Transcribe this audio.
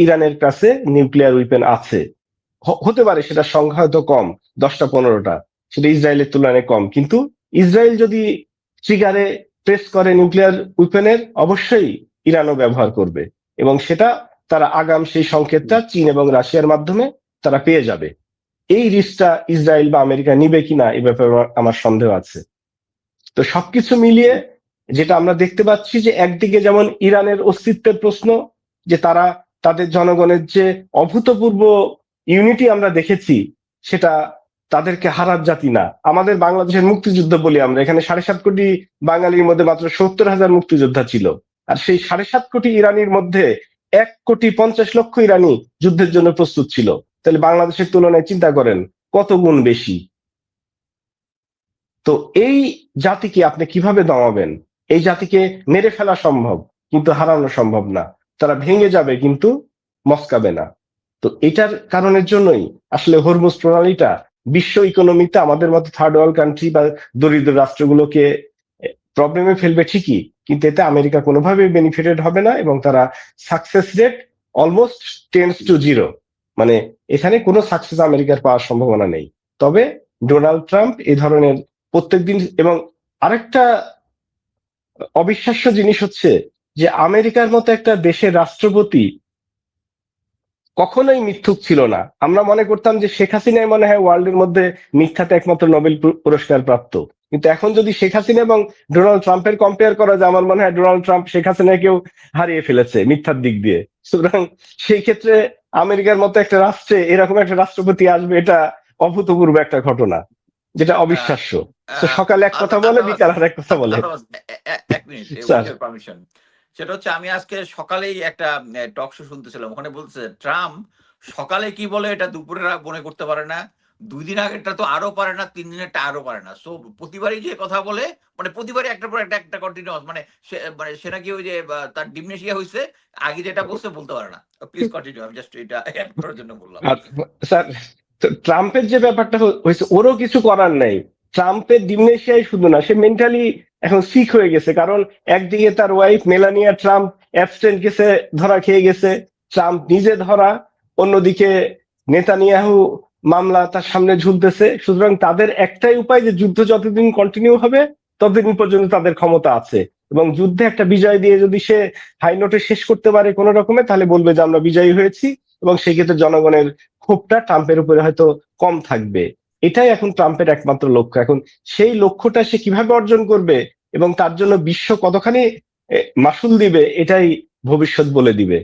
ইরানের কাছে nuclear weapon আছে। হতে পারে সেটা সংখ্যা হয়তো কম, 10টা-15টা, সেটা ইসরায়েলের তুলনায় কম, কিন্তু ইসরায়েল যদি ট্রিগারে প্রেস করে নিউক্লিয়ার উইপেনের, অবশ্যই ইরানও ব্যবহার করবে, এবং সেটা তারা আগাম সেই সংকেতটা চীন এবং রাশিয়ার মাধ্যমে তারা পেয়ে যাবে। এই রিস্কটা ইসরায়েল বা আমেরিকা নিবে কিনা এ ব্যাপারে আমার সন্দেহ আছে। তো সবকিছু মিলিয়ে যেটা আমরা দেখতে পাচ্ছি যে একদিকে যেমন ইরানের অস্তিত্বের প্রশ্ন, যে তারা তাদের জনগণের যে অভূতপূর্ব ইউনিটি আমরা দেখেছি, সেটা তাদেরকে হারার জাতি না। আমাদের বাংলাদেশের মুক্তিযুদ্ধ বলি আমরা, এখানে 7.5 কোটি বাঙালির মধ্যে মাত্র 70,000 মুক্তিযোদ্ধা ছিল, আর সেই 7.5 কোটি ইরানির মধ্যে 1,50,00,000 ইরানি যুদ্ধের জন্য প্রস্তুত ছিল। তাহলে বাংলাদেশের তুলনায় চিন্তা করেন কত গুণ বেশি। তো এই জাতিকে আপনি কিভাবে দমাবেন? এই জাতিকে মেরে ফেলা সম্ভব, কিন্তু হারানো সম্ভব না। তারা ভেঙে যাবে কিন্তু মস্কাবে না। তো এটার কারণের জন্যই আসলে হরমুজ প্রণালীটা বিশ্ব ইকোনমিতে আমাদের মতো থার্ড ওয়ার্ল্ড কান্ট্রি বা দরিদ্র রাষ্ট্রগুলোকে প্রবলেমে ফেলবে ঠিকই, কিন্তু এতে আমেরিকা কোনোভাবেই বেনিফিটেড হবে না, এবং তারা success rate almost tends to zero. মানে এখানে কোনো সাকসেস আমেরিকার পাওয়ার সম্ভাবনা নেই। তবে ডোনাল্ড ট্রাম্প এই ধরনের প্রত্যেকদিন, এবং আরেকটা অবিশ্বাস্য জিনিস হচ্ছে যে আমেরিকার মতো একটা দেশের রাষ্ট্রপতি কখনোই মিথ্যুক ছিল না। আমরা মনে করতাম যে শেখ হাসিনাই মনে হয় ওয়ার্ল্ডের মধ্যে মিথ্যাতে একমাত্র নোবেল পুরস্কার প্রাপ্ত, কিন্তু এখন যদি শেখ হাসিনা এবং ডোনাল্ড ট্রাম্পের কম্পেয়ার করা যায়, আমার মনে হয় ডোনাল্ড ট্রাম্প শেখ হাসিনাকেও হারিয়ে ফেলেছে মিথ্যার দিক দিয়ে। সুতরাং সেই ক্ষেত্রে আমেরিকার মতো একটা রাষ্ট্রে এরকম একটা রাষ্ট্রপতি আসবে, এটা অভূতপূর্ব একটা ঘটনা, যেটা অবিশ্বাস্য। তো সকালে এক কথা বলে, বিকাল আর এক কথা বলে। এক মিনিট, স্যার, পারমিশন। সেটা হচ্ছে, আমি আজকে সকালেই একটা টক শো শুনতেছিলাম, ওখানে বলছে ট্রাম্প সকালে কি বলে এটা দুপুরে মনে করতে পারে না, 2 দিন আগেরটা তো আরো পারে না, 3 দিনেরটা আরো পারে না। সো প্রতিবারই যে কথা বলে, মানে প্রতিবারই একটার পর একটা কন্টিনিউয়াস, মানে সে নাকি ওই যে তার ডিমনেশিয়া হয়েছে, আগে যেটা বলছে বলতে পারে না। প্লিজ কন্টিনিউ, আমি জাস্ট এটা অ্যাড করার জন্য বললাম। স্যার, ট্রাম্পের যে ব্যাপারটা হয়েছে, ওরও কিছু করার নাই। ট্রাম্পের ডিমনেশিয়াই শুধু না, সে মেন্টালি এখন সিক হয়ে গেছে, কারণ একদিকে তার ওয়াইফ মেলানিয়া ট্রাম্প অ্যাবস্টেন্ট কেসে ধরা খেয়ে গেছে, ট্রাম্প নিজে ধরা, অন্যদিকে নেতানিয়াহু মামলা তার সামনে ঝুলতেছে। সুতরাং তাদের একটাই উপায় যে যুদ্ধ যতদিন কন্টিনিউ হবে ততদিন পর্যন্ত তাদের ক্ষমতা আছে, এবং যুদ্ধে একটা বিজয় দিয়ে যদি সে হাই নোটে শেষ করতে পারে কোনো রকমে, তাহলে বলবে যে আমরা বিজয়ী হয়েছি, এবং সেই ক্ষেত্রে জনগণের ক্ষোভটা ট্রাম্পের উপরে হয়তো কম থাকবে। এটাই এখন ট্রাম্পের একমাত্র লক্ষ্য। এখন সেই লক্ষ্যটা সে কিভাবে অর্জন করবে এবং তার জন্য বিশ্ব কতখানি মাসুল দিবে, এটাই ভবিষ্যৎ বলে দিবে।